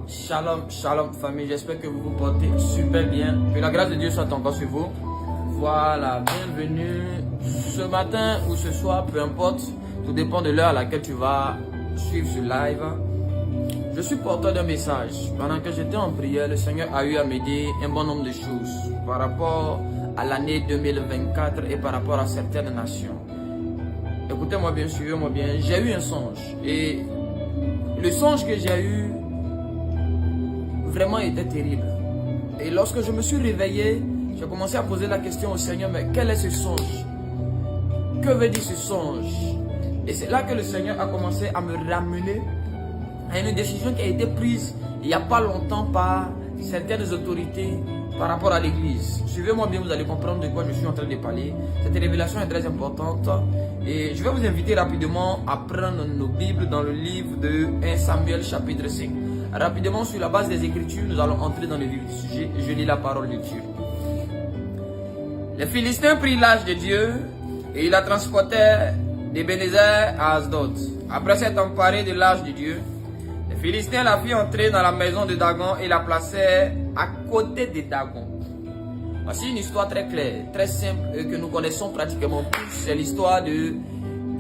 Shalom, shalom famille, j'espère que vous vous portez super bien. Que la grâce de Dieu soit encore sur vous. Voilà, bienvenue ce matin ou ce soir, peu importe. Tout dépend de l'heure à laquelle tu vas suivre ce live. Je suis porteur d'un message. Pendant que j'étais en prière, le Seigneur a eu à m'aider un bon nombre de choses par rapport à l'année 2024 et par rapport à certaines nations. Écoutez-moi bien, suivez-moi bien. J'ai eu un songe et le songe que j'ai eu vraiment était terrible. Et lorsque je me suis réveillé, j'ai commencé à poser la question au Seigneur, mais quel est ce songe? Que veut dire ce songe? Et c'est là que le Seigneur a commencé à me ramener à une décision qui a été prise il n'y a pas longtemps par certaines autorités par rapport à l'église. Suivez-moi bien, vous allez comprendre de quoi je suis en train de parler. Cette révélation est très importante. Et je vais vous inviter rapidement à prendre nos Bibles dans le livre de 1 Samuel chapitre 5. Rapidement, sur la base des Écritures, nous allons entrer dans le vif du sujet. Je lis la parole de Dieu. Les Philistins prirent l'arche de Dieu et ils la transportèrent d'Ebenezer à Asdod. Après s'être emparés de l'arche de Dieu, les Philistins la firent entrer dans la maison de Dagon et la placèrent à côté de Dagon. Voici une histoire très claire, très simple, que nous connaissons pratiquement tous. C'est l'histoire de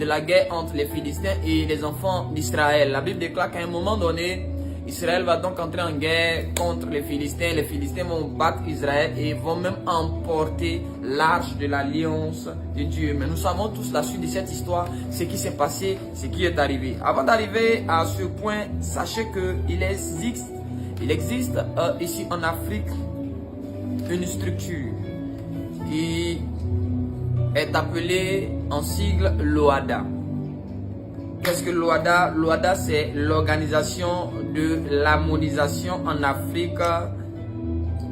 la guerre entre les Philistins et les enfants d'Israël. La Bible déclare qu'à un moment donné, Israël va donc entrer en guerre contre les Philistins. Les Philistins vont battre Israël et vont même emporter l'arche de l'alliance de Dieu. Mais nous savons tous la suite de cette histoire, ce qui s'est passé, ce qui est arrivé. Avant d'arriver à ce point, sachez qu'il existe ici en Afrique une structure qui est appelée en sigle l'OADA. Qu'est-ce que l'OADA? L'OADA, c'est l'organisation de l'harmonisation en Afrique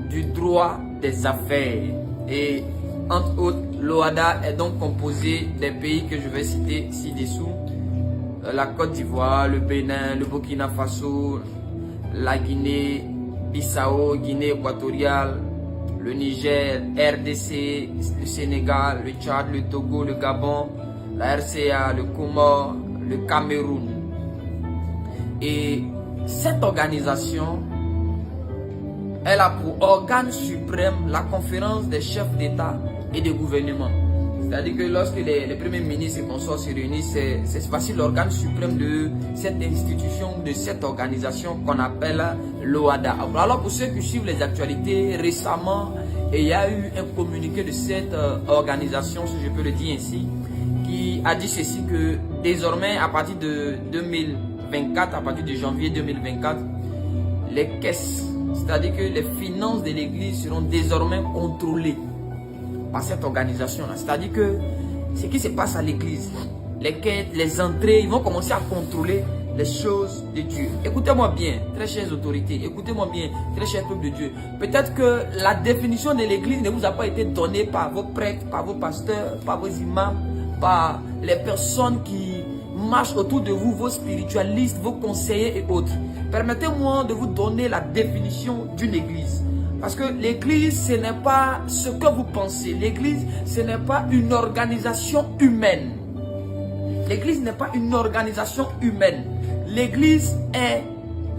du droit des affaires. Et entre autres, l'OADA est donc composée des pays que je vais citer ci-dessous. La Côte d'Ivoire, le Bénin, le Burkina Faso, la Guinée, Bissau, Guinée équatoriale, le Niger, RDC, le Sénégal, le Tchad, le Togo, le Gabon, la RCA, le Comore, le Cameroun. Et cette organisation, elle a pour organe suprême la conférence des chefs d'État et de gouvernement. C'est-à-dire que lorsque les premiers ministres et consorts se réunissent, c'est facile l'organe suprême de cette institution, de cette organisation qu'on appelle l'OADA. Alors pour ceux qui suivent les actualités, récemment, il y a eu un communiqué de cette organisation, si je peux le dire ainsi, qui a dit ceci, que désormais à partir de 2024, à partir de janvier 2024, les caisses, c'est-à-dire que les finances de l'église seront désormais contrôlées par cette organisation-là. C'est-à-dire que ce qui se passe à l'église, les quêtes, les entrées, ils vont commencer à contrôler les choses de Dieu. Écoutez-moi bien, très chères autorités, écoutez-moi bien, très chers peuple de Dieu. Peut-être que la définition de l'église ne vous a pas été donnée par vos prêtres, par vos pasteurs, par vos imams, par les personnes qui marchent autour de vous, vos spiritualistes, vos conseillers et autres. Permettez-moi de vous donner la définition d'une église. Parce que l'église, ce n'est pas ce que vous pensez. L'église, ce n'est pas une organisation humaine. L'église n'est pas une organisation humaine. L'église est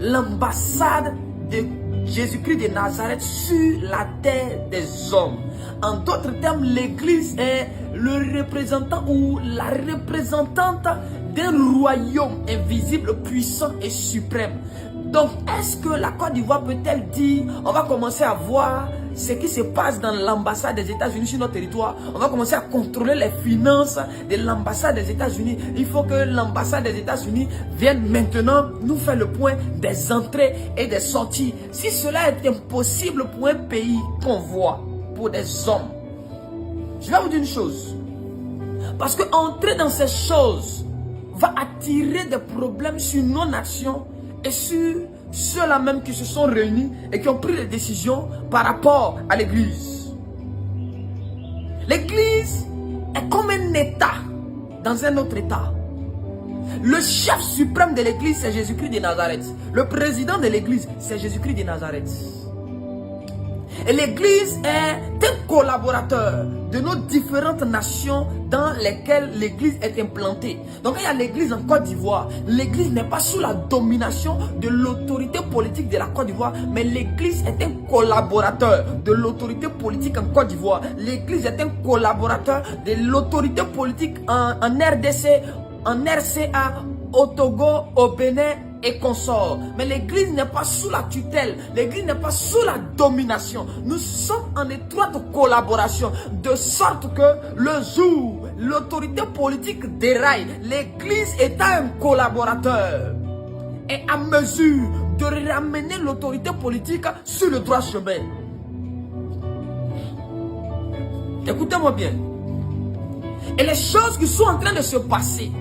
l'ambassade de Jésus-Christ de Nazareth sur la terre des hommes. En d'autres termes, l'église est le représentant ou la représentante d'un royaume invisible, puissant et suprême. Donc, est-ce que la Côte d'Ivoire peut-elle dire, on va commencer à voir ce qui se passe dans l'ambassade des États-Unis sur notre territoire? On va commencer à contrôler les finances de l'ambassade des États-Unis. Il faut que l'ambassade des États-Unis vienne maintenant nous faire le point des entrées et des sorties. Si cela est impossible pour un pays qu'on voit, pour des hommes, je vais vous dire une chose. Parce que entrer dans ces choses va attirer des problèmes sur nos nations et sur ceux-là même qui se sont réunis et qui ont pris des décisions par rapport à l'église. L'église est comme un État dans un autre État. Le chef suprême de l'église, c'est Jésus-Christ de Nazareth. Le président de l'église, c'est Jésus-Christ de Nazareth. Et l'Église est un collaborateur de nos différentes nations dans lesquelles l'Église est implantée. Donc il y a l'Église en Côte d'Ivoire. L'Église n'est pas sous la domination de l'autorité politique de la Côte d'Ivoire, mais l'Église est un collaborateur de l'autorité politique en Côte d'Ivoire. L'Église est un collaborateur de l'autorité politique en RDC, en RCA, au Togo, au Bénin et consorts. Mais l'Église n'est pas sous la tutelle, l'Église n'est pas sous la domination. Nous sommes en étroite collaboration, de sorte que le jour l'autorité politique déraille, l'Église étant un collaborateur est à mesure de ramener l'autorité politique sur le droit chemin. Écoutez-moi bien. Et les choses qui sont en train de se passer,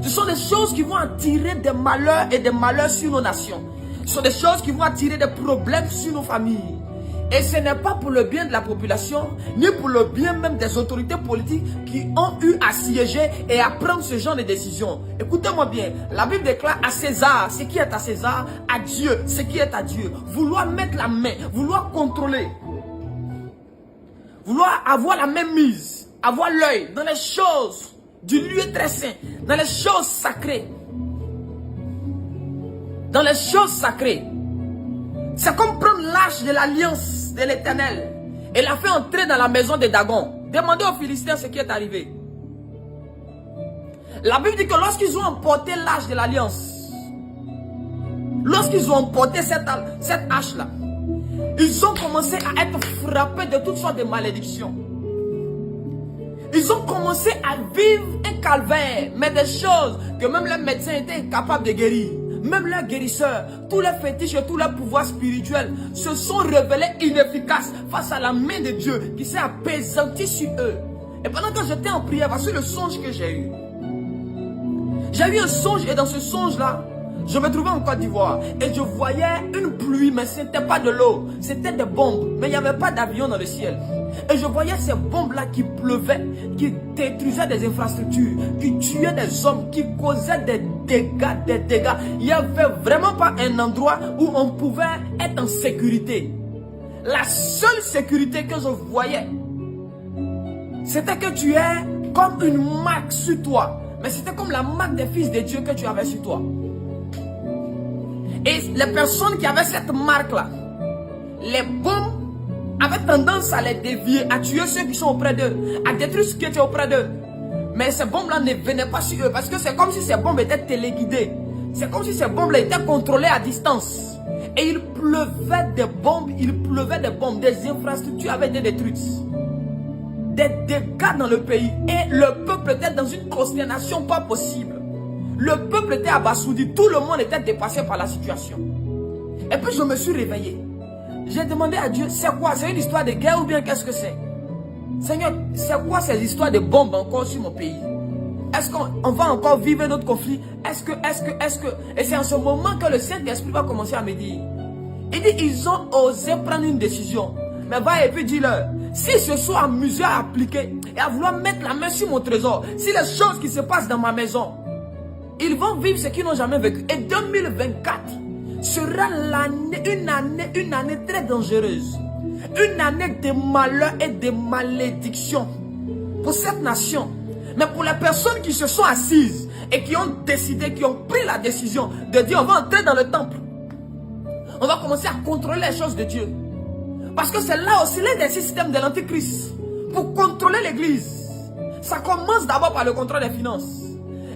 ce sont des choses qui vont attirer des malheurs et des malheurs sur nos nations. Ce sont des choses qui vont attirer des problèmes sur nos familles. Et ce n'est pas pour le bien de la population, ni pour le bien même des autorités politiques qui ont eu à siéger et à prendre ce genre de décisions. Écoutez-moi bien, la Bible déclare à César ce qui est à César, à Dieu ce qui est à Dieu. Vouloir mettre la main, vouloir contrôler, vouloir avoir la même mise, avoir l'œil dans les choses du lieu très saint, dans les choses sacrées. Dans les choses sacrées. C'est comme prendre l'arche de l'alliance de l'Éternel et la faire entrer dans la maison de Dagon. Demandez aux Philistins ce qui est arrivé. La Bible dit que lorsqu'ils ont emporté l'arche de l'alliance, lorsqu'ils ont emporté cette arche-là, ils ont commencé à être frappés de toutes sortes de malédictions. Ils ont commencé à vivre un calvaire, mais des choses que même les médecins étaient incapables de guérir. Même leurs guérisseurs, tous les fétiches et tous les pouvoirs spirituels se sont révélés inefficaces face à la main de Dieu qui s'est apaisantie sur eux. Et pendant que j'étais en prière, voici le songe que j'ai eu. J'ai eu un songe et dans ce songe-là, je me trouvais en Côte d'Ivoire et je voyais une pluie, mais ce n'était pas de l'eau, c'était des bombes, mais il n'y avait pas d'avion dans le ciel. Et je voyais ces bombes-là qui pleuvaient, qui détruisaient des infrastructures, qui tuaient des hommes, qui causaient des dégâts. Il n'y avait vraiment pas un endroit où on pouvait être en sécurité. La seule sécurité que je voyais, c'était que tu es comme une marque sur toi. Mais c'était comme la marque des fils de Dieu que tu avais sur toi. Et les personnes qui avaient cette marque-là, les bombes avaient tendance à les dévier, à tuer ceux qui sont auprès d'eux, à détruire ceux qui étaient auprès d'eux. Mais ces bombes-là ne venaient pas sur eux parce que c'est comme si ces bombes étaient téléguidées. C'est comme si ces bombes-là étaient contrôlées à distance. Et il pleuvait des bombes, des infrastructures avaient été détruites. Des dégâts dans le pays. Et le peuple était dans une consternation pas possible. Le peuple était abasourdi, tout le monde était dépassé par la situation. Et puis je me suis réveillé. J'ai demandé à Dieu, c'est quoi? C'est une histoire de guerre ou bien qu'est-ce que c'est? Seigneur, c'est quoi ces histoires de bombes encore sur mon pays? Est-ce qu'on va encore vivre notre conflit? Est-ce que... Et c'est en ce moment que le Saint-Esprit va commencer à me dire. Il dit, ils ont osé prendre une décision. Mais va et puis dis-leur, s'ils se sont amusés à appliquer et à vouloir mettre la main sur mon trésor, si les choses qui se passent dans ma maison, ils vont vivre ce qu'ils n'ont jamais vécu. Et 2024 sera une année très dangereuse. Une année de malheur et de malédiction pour cette nation. Mais pour les personnes qui se sont assises et qui ont décidé, qui ont pris la décision de dire on va entrer dans le temple. On va commencer à contrôler les choses de Dieu. Parce que c'est là aussi l'un des systèmes de l'Antichrist. Pour contrôler l'église. Ça commence d'abord par le contrôle des finances.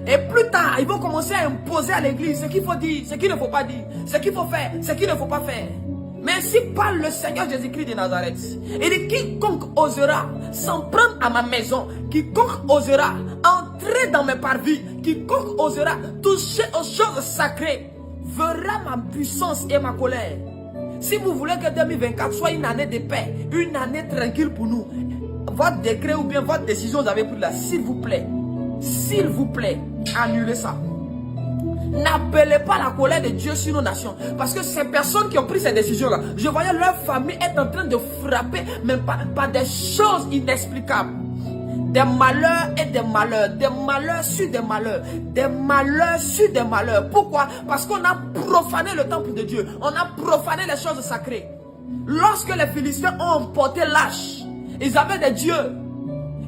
Et plus tard, ils vont commencer à imposer à l'église ce qu'il faut dire, ce qu'il ne faut pas dire, ce qu'il faut faire, ce qu'il ne faut pas faire. Mais ainsi parle le Seigneur Jésus-Christ de Nazareth. Il dit, quiconque osera s'en prendre à ma maison, quiconque osera entrer dans mes parvis, quiconque osera toucher aux choses sacrées, verra ma puissance et ma colère. Si vous voulez que 2024 soit une année de paix, une année tranquille pour nous, votre décret ou bien votre décision, vous avez pris là, s'il vous plaît, annulez ça. N'appelez pas la colère de Dieu sur nos nations. Parce que ces personnes qui ont pris ces décisions-là, je voyais leur famille être en train de frapper, même par des choses inexplicables. Des malheurs et des malheurs. Des malheurs sur des malheurs. Des malheurs sur des malheurs. Pourquoi? Parce qu'on a profané le temple de Dieu. On a profané les choses sacrées. Lorsque les Philistins ont emporté l'arche, ils avaient des dieux.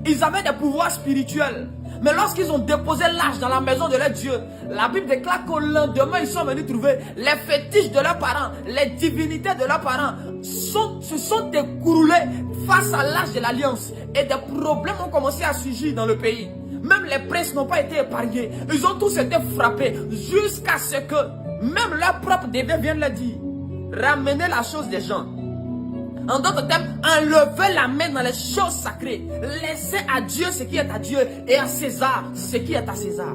Ils avaient des pouvoirs spirituels. Mais lorsqu'ils ont déposé l'arche dans la maison de leur Dieu, la Bible déclare qu'au lendemain, ils sont venus trouver les fétiches de leurs parents, les divinités de leurs parents se sont écroulés face à l'arche de l'alliance. Et des problèmes ont commencé à surgir dans le pays. Même les princes n'ont pas été épargnés. Ils ont tous été frappés jusqu'à ce que même leur propre dévers vienne leur dire: ramenez la chose des gens. En d'autres termes, enlevez la main dans les choses sacrées. Laissez à Dieu ce qui est à Dieu et à César ce qui est à César.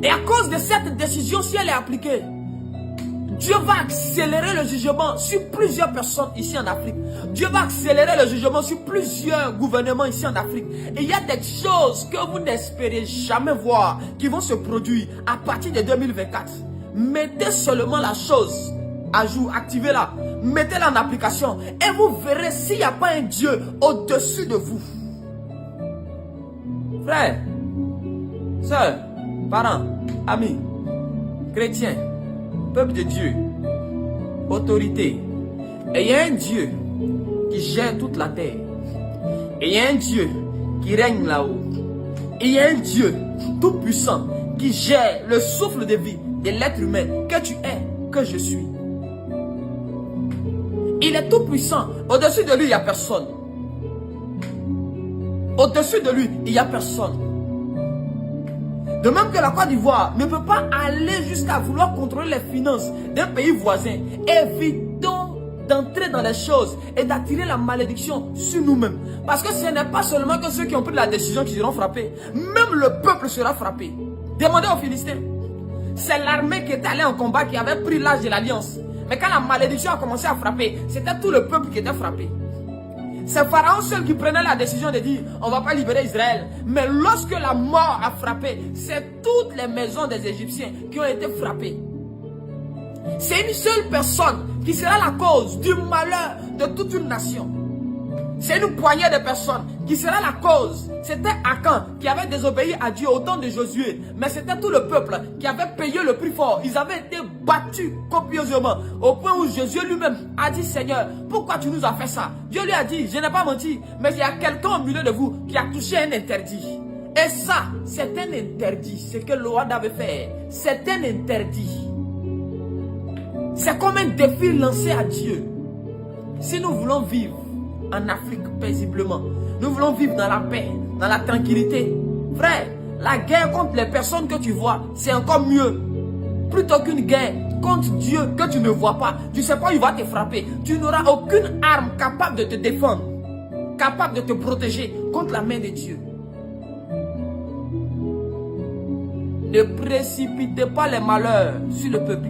Et à cause de cette décision, si elle est appliquée, Dieu va accélérer le jugement sur plusieurs personnes ici en Afrique. Dieu va accélérer le jugement sur plusieurs gouvernements ici en Afrique. Et il y a des choses que vous n'espérez jamais voir qui vont se produire à partir de 2024. Mettez seulement la chose à jour, activez-la, mettez-la en application et vous verrez s'il n'y a pas un Dieu au-dessus de vous. Frères, sœurs, parents, amis, chrétiens, peuple de Dieu, autorité. Et il y a un Dieu qui gère toute la terre. Et il y a un Dieu qui règne là-haut. Et il y a un Dieu tout puissant qui gère le souffle de vie de l'être humain que tu es, que je suis. Il est tout puissant. Au-dessus de lui, il n'y a personne. Au-dessus de lui, il n'y a personne. De même que la Côte d'Ivoire ne peut pas aller jusqu'à vouloir contrôler les finances d'un pays voisin. Évitons d'entrer dans les choses et d'attirer la malédiction sur nous-mêmes. Parce que ce n'est pas seulement que ceux qui ont pris la décision qui seront frappés. Même le peuple sera frappé. Demandez aux Philistins. C'est l'armée qui est allée en combat qui avait pris l'âge de l'alliance. Mais quand la malédiction a commencé à frapper, c'était tout le peuple qui était frappé. C'est Pharaon seul qui prenait la décision de dire on ne va pas libérer Israël. Mais lorsque la mort a frappé, c'est toutes les maisons des Égyptiens qui ont été frappées. C'est une seule personne qui sera la cause du malheur de toute une nation. C'est une poignée de personnes qui sera la cause. C'était Akan qui avait désobéi à Dieu au temps de Josué. Mais c'était tout le peuple qui avait payé le prix fort. Ils avaient été battus copieusement. Au point où Josué lui-même a dit: Seigneur, pourquoi tu nous as fait ça? Dieu lui a dit: je n'ai pas menti. Mais il y a quelqu'un au milieu de vous qui a touché un interdit. Et ça, c'est un interdit. Ce que le roi avait fait, c'est un interdit. C'est comme un défi lancé à Dieu. Si nous voulons vivre en Afrique paisiblement, nous voulons vivre dans la paix, dans la tranquillité, frère, la guerre contre les personnes que tu vois, c'est encore mieux. Plutôt qu'une guerre contre Dieu que tu ne vois pas, tu ne sais pas où il va te frapper. Tu n'auras aucune arme capable de te défendre, capable de te protéger contre la main de Dieu. Ne précipitez pas les malheurs sur le peuple.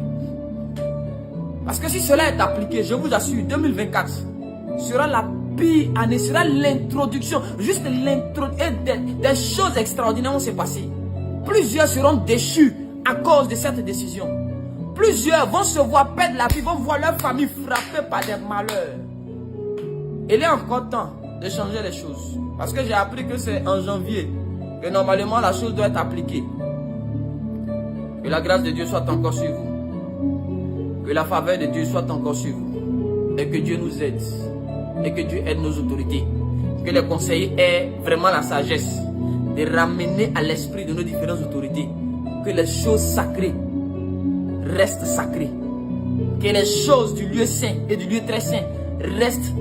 Parce que si cela est appliqué, je vous assure, 2024 sera la pire année, sera l'introduction, juste l'introduction, des choses extraordinaires vont se passer. Plusieurs seront déchus à cause de cette décision. Plusieurs vont se voir perdre la vie, vont voir leur famille frappée par des malheurs. Il est encore temps de changer les choses. Parce que j'ai appris que c'est en janvier que normalement la chose doit être appliquée. Que la grâce de Dieu soit encore sur vous. Que la faveur de Dieu soit encore sur vous. Et que Dieu nous aide. Et que Dieu aide nos autorités. Que les conseillers aient vraiment la sagesse de ramener à l'esprit de nos différentes autorités que les choses sacrées restent sacrées. Que les choses du lieu saint et du lieu très saint restent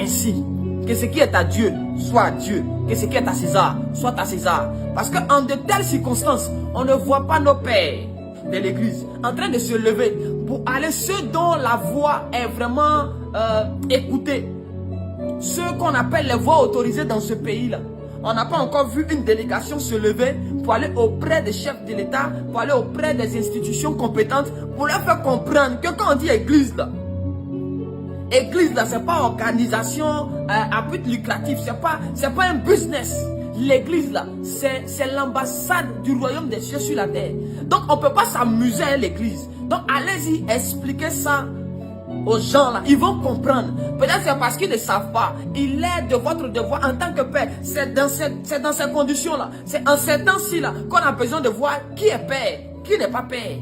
ainsi. Que ce qui est à Dieu soit à Dieu. Que ce qui est à César soit à César. Parce qu'en de telles circonstances, on ne voit pas nos pères de l'église en train de se lever pour aller ceux dont la voix est vraiment écoutée. Ceux qu'on appelle les voix autorisées dans ce pays-là. On n'a pas encore vu une délégation se lever pour aller auprès des chefs de l'État, pour aller auprès des institutions compétentes, pour leur faire comprendre que quand on dit église là, c'est pas organisation à but lucratif, c'est pas un business. L'église là, c'est l'ambassade du royaume des cieux sur la terre. Donc on ne peut pas s'amuser à l'église. Donc allez-y, expliquez ça aux gens là, ils vont comprendre. Peut-être c'est parce qu'ils ne savent pas. Il est de votre devoir en tant que père. C'est dans ces conditions là, c'est en ces temps-ci là qu'on a besoin de voir qui est père, qui n'est pas père,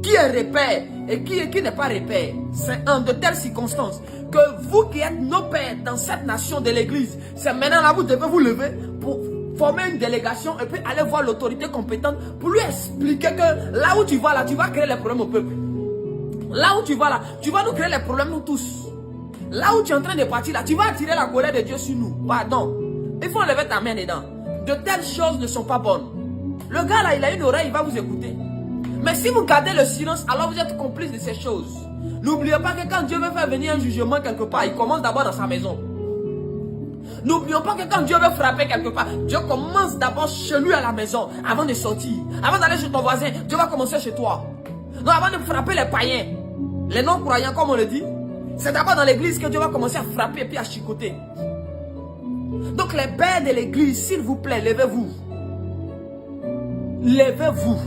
qui est repère et qui n'est pas repère. C'est en de telles circonstances que vous qui êtes nos pères dans cette nation de l'église, c'est maintenant là vous devez vous lever pour former une délégation et puis aller voir l'autorité compétente pour lui expliquer que là où tu vas là, tu vas créer les problèmes au peuple. Là où tu vas là, tu vas nous créer les problèmes nous tous. Là où tu es en train de partir là, tu vas attirer la colère de Dieu sur nous. Pardon. Il faut enlever ta main dedans. De telles choses ne sont pas bonnes. Le gars là, il a une oreille, il va vous écouter. Mais si vous gardez le silence, alors vous êtes complice de ces choses. N'oubliez pas que quand Dieu veut faire venir un jugement quelque part, il commence d'abord dans sa maison. N'oublions pas que quand Dieu veut frapper quelque part, Dieu commence d'abord chez lui à la maison, avant de sortir. Avant d'aller chez ton voisin, Dieu va commencer chez toi. Non, avant de frapper les païens, les non-croyants comme on le dit, c'est d'abord dans l'église que Dieu va commencer à frapper et puis à chicoter. Donc les pères de l'église, s'il vous plaît, levez-vous. Levez-vous.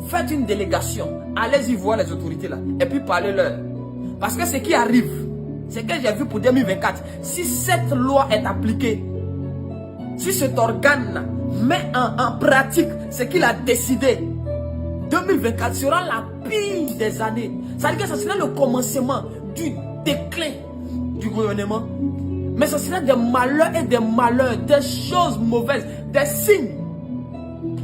Faites une délégation. Allez-y voir les autorités là. Et puis parlez-leur. Parce que ce qui arrive, c'est que j'ai vu pour 2024. Si cette loi est appliquée, si cet organe met en pratique ce qu'il a décidé, 2024 sera la pire des années. Ça veut dire que ce sera le commencement du déclin du gouvernement. Mais ce sera des malheurs et des malheurs, des choses mauvaises, des signes,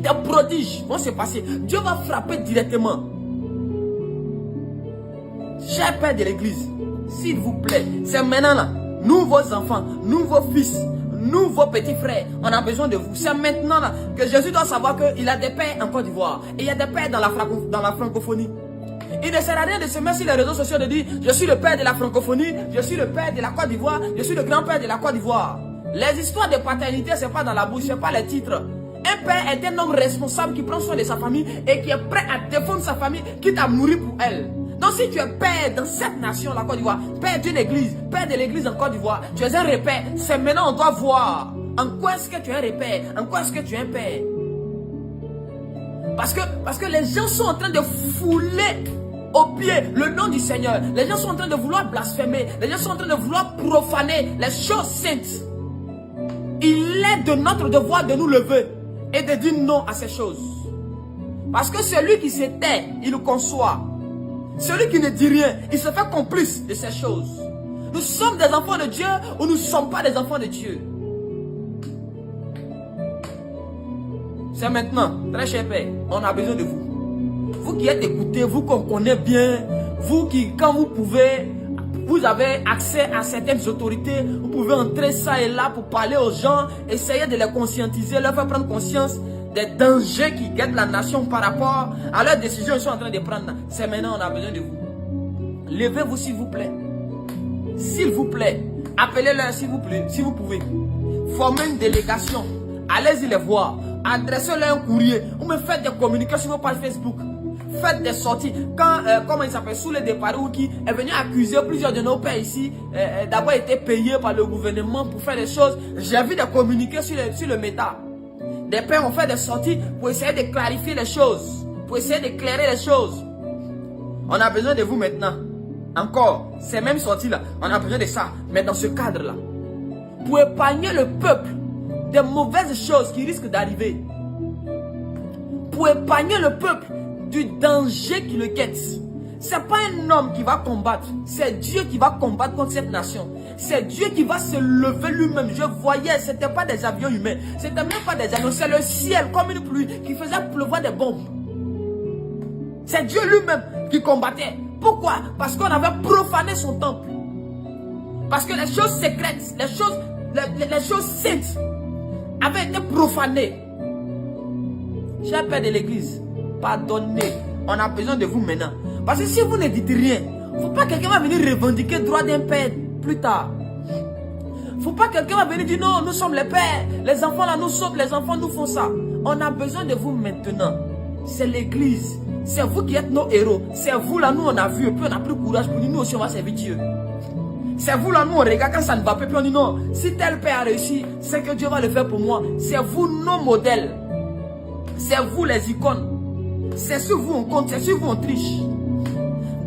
des prodiges vont se passer. Dieu va frapper directement. Chers pères de l'église, s'il vous plaît, c'est maintenant là. Nous, vos enfants, nous, vos fils, nous, vos petits frères, on a besoin de vous. C'est maintenant là que Jésus doit savoir qu'il a des pères en Côte d'Ivoire. Et il y a des pères dans la francophonie. Il ne sert à rien de se mettre sur les réseaux sociaux et de dire je suis le père de la francophonie, je suis le père de la Côte d'Ivoire, je suis le grand-père de la Côte d'Ivoire. Les histoires de paternité, ce n'est pas dans la bouche, ce n'est pas les titres. Un père est un homme responsable qui prend soin de sa famille et qui est prêt à défendre sa famille, quitte à mourir pour elle. Donc si tu es père dans cette nation, la Côte d'Ivoire, père d'une église, père de l'église en Côte d'Ivoire, tu es un repère. C'est maintenant on doit voir en quoi est-ce que tu es un repère, en quoi est-ce que tu es un père. Parce que les gens sont en train de fouler au pied le nom du Seigneur. Les gens sont en train de vouloir blasphémer. Les gens sont en train de vouloir profaner les choses saintes. Il est de notre devoir de nous lever et de dire non à ces choses. Parce que celui qui se tait, il le conçoit. Celui qui ne dit rien, il se fait complice de ces choses. Nous sommes des enfants de Dieu ou nous ne sommes pas des enfants de Dieu. C'est maintenant, très cher Père, on a besoin de vous. Vous qui êtes écoutés, vous qu'on connaît bien, vous qui, quand vous pouvez, vous avez accès à certaines autorités, vous pouvez entrer ça et là pour parler aux gens, essayer de les conscientiser, leur faire prendre conscience des dangers qui guettent la nation par rapport à leurs décisions qu'ils sont en train de prendre. C'est maintenant on a besoin de vous. Levez-vous s'il vous plaît. S'il vous plaît. Appelez-leur s'il vous plaît, si vous pouvez. Formez une délégation. Allez-y les voir. Adressez-leur un courrier. Ou me faites des communications sur vos pages Facebook. Faites des sorties. Quand, comment il s'appelle, Soulé Deparou qui est venu accuser plusieurs de nos pères ici d'avoir été payés par le gouvernement pour faire des choses. J'ai vu des communiqués sur le méta. Des pères ont fait des sorties pour essayer de clarifier les choses, pour essayer d'éclairer les choses. On a besoin de vous maintenant. Encore, ces mêmes sorties-là, on a besoin de ça. Mais dans ce cadre-là, pour épargner le peuple des mauvaises choses qui risquent d'arriver. Pour épargner le peuple du danger qui le guette. Ce n'est pas un homme qui va combattre, c'est Dieu qui va combattre contre cette nation. C'est Dieu qui va se lever lui-même. Je voyais, ce n'était pas des avions humains, ce n'était même pas des avions, c'est le ciel comme une pluie qui faisait pleuvoir des bombes. C'est Dieu lui-même qui combattait. Pourquoi? Parce qu'on avait profané son temple. Parce que les choses secrètes, les choses saintes avaient été profanées. Cher Père de l'église, pardonnez. On a besoin de vous maintenant. Parce que si vous ne dites rien, il ne faut pas que quelqu'un va venir revendiquer le droit d'un père plus tard. Il ne faut pas que quelqu'un va venir dire non, nous sommes les pères. Les enfants là nous sauvent, les enfants nous font ça. On a besoin de vous maintenant. C'est l'église. C'est vous qui êtes nos héros. C'est vous là, nous on a vu et puis on a pris courage pour dire nous aussi on va servir Dieu. C'est vous là, nous on regarde quand ça ne va pas, puis on dit non, si tel père a réussi, c'est que Dieu va le faire pour moi. C'est vous nos modèles. C'est vous les icônes. C'est sur vous on compte, c'est sur vous on triche.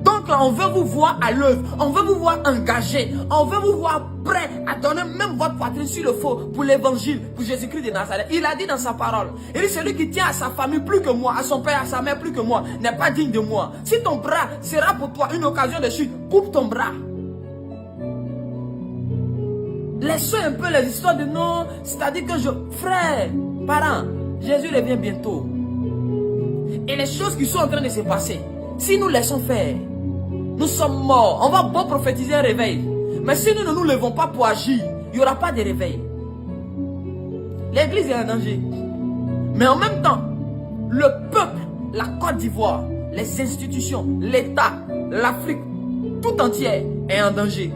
Donc là, on veut vous voir à l'œuvre. On veut vous voir engagé. On veut vous voir prêt à donner même votre poitrine sur le faux pour l'évangile, pour Jésus-Christ de Nazareth. Il a dit dans sa parole, il dit celui qui tient à sa famille plus que moi, à son père, à sa mère plus que moi, n'est pas digne de moi. Si ton bras sera pour toi une occasion de chute, coupe ton bras. Laissons un peu les histoires de non, c'est-à-dire que frère, parents, Jésus revient bientôt. Et les choses qui sont en train de se passer, si nous laissons faire, nous sommes morts. On va beau prophétiser un réveil. Mais si nous ne nous levons pas pour agir, il n'y aura pas de réveil. L'église est en danger. Mais en même temps, le peuple, la Côte d'Ivoire, les institutions, l'État, l'Afrique, tout entière est en danger.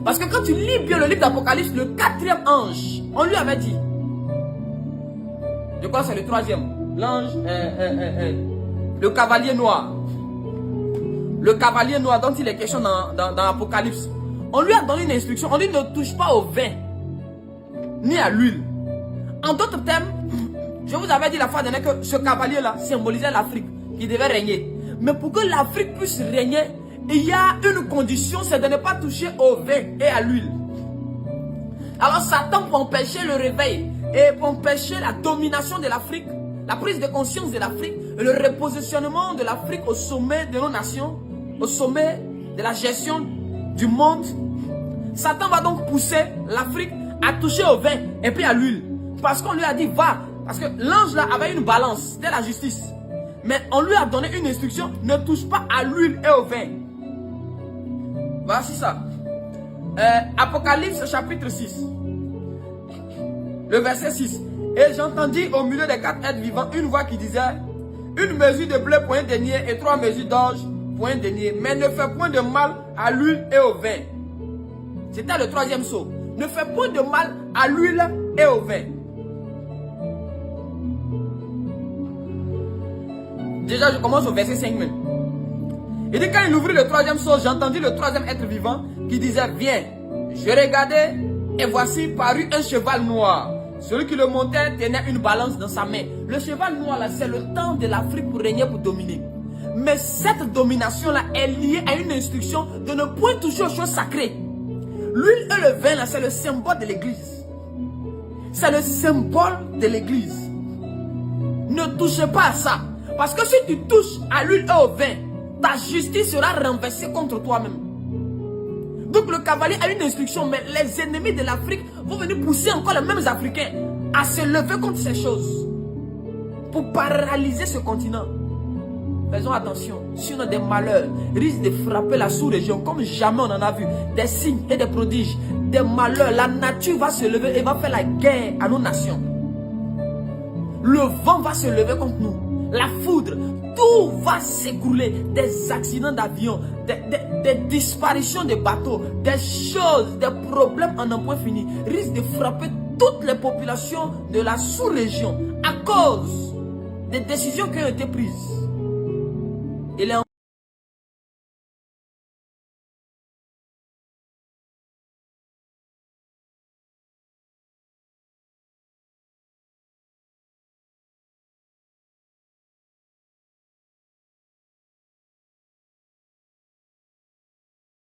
Parce que quand tu lis bien le livre d'Apocalypse, le 4e ange, on lui avait dit, je crois que c'est le 3e, l'ange, le cavalier noir. Le cavalier noir dont il est question dans l'Apocalypse. On lui a donné une instruction, on dit ne touche pas au vin, ni à l'huile. En d'autres termes, je vous avais dit la fois dernière que ce cavalier-là symbolisait l'Afrique qui devait régner. Mais pour que l'Afrique puisse régner, il y a une condition, c'est de ne pas toucher au vin et à l'huile. Alors Satan, pour empêcher le réveil et pour empêcher la domination de l'Afrique, la prise de conscience de l'Afrique et le repositionnement de l'Afrique au sommet de nos nations, au sommet de la gestion du monde, Satan va donc pousser l'Afrique à toucher au vin et puis à l'huile. Parce qu'on lui a dit va. Parce que l'ange là avait une balance, c'était la justice. Mais on lui a donné une instruction, ne touche pas à l'huile et au vin. Voici ça. Apocalypse chapitre 6. Le verset 6. Et j'entendis au milieu des 4 êtres vivants une voix qui disait, une mesure de blé pour un denier et 3 mesures d'orge pour un denier. Mais ne fais point de mal à l'huile et au vin. C'était le 3e sceau. Ne fais point de mal à l'huile et au vin. Déjà, je commence au verset 5 même. Il dit, quand il ouvrit le 3e sceau, j'entendis le 3e être vivant qui disait, viens. Je regardais et voici parut un cheval noir. Celui qui le montait tenait une balance dans sa main. Le cheval noir là, c'est le temps de l'Afrique pour régner, pour dominer. Mais cette domination là est liée à une instruction de ne point toucher aux choses sacrées. L'huile et le vin là, c'est le symbole de l'église. C'est le symbole de l'église. Ne touchez pas à ça. Parce que si tu touches à l'huile et au vin, ta justice sera renversée contre toi-même. Donc le cavalier a une instruction, mais les ennemis de l'Afrique vont venir pousser encore les mêmes Africains à se lever contre ces choses. Pour paralyser ce continent. Faisons attention, sinon des malheurs risquent de frapper la sous-région comme jamais on en a vu. Des signes et des prodiges, des malheurs. La nature va se lever et va faire la guerre à nos nations. Le vent va se lever contre nous. La foudre, tout va s'écrouler. Des accidents d'avion, des disparitions de bateaux, des choses, des problèmes en un point fini risquent de frapper toutes les populations de la sous-région à cause des décisions qui ont été prises. Il est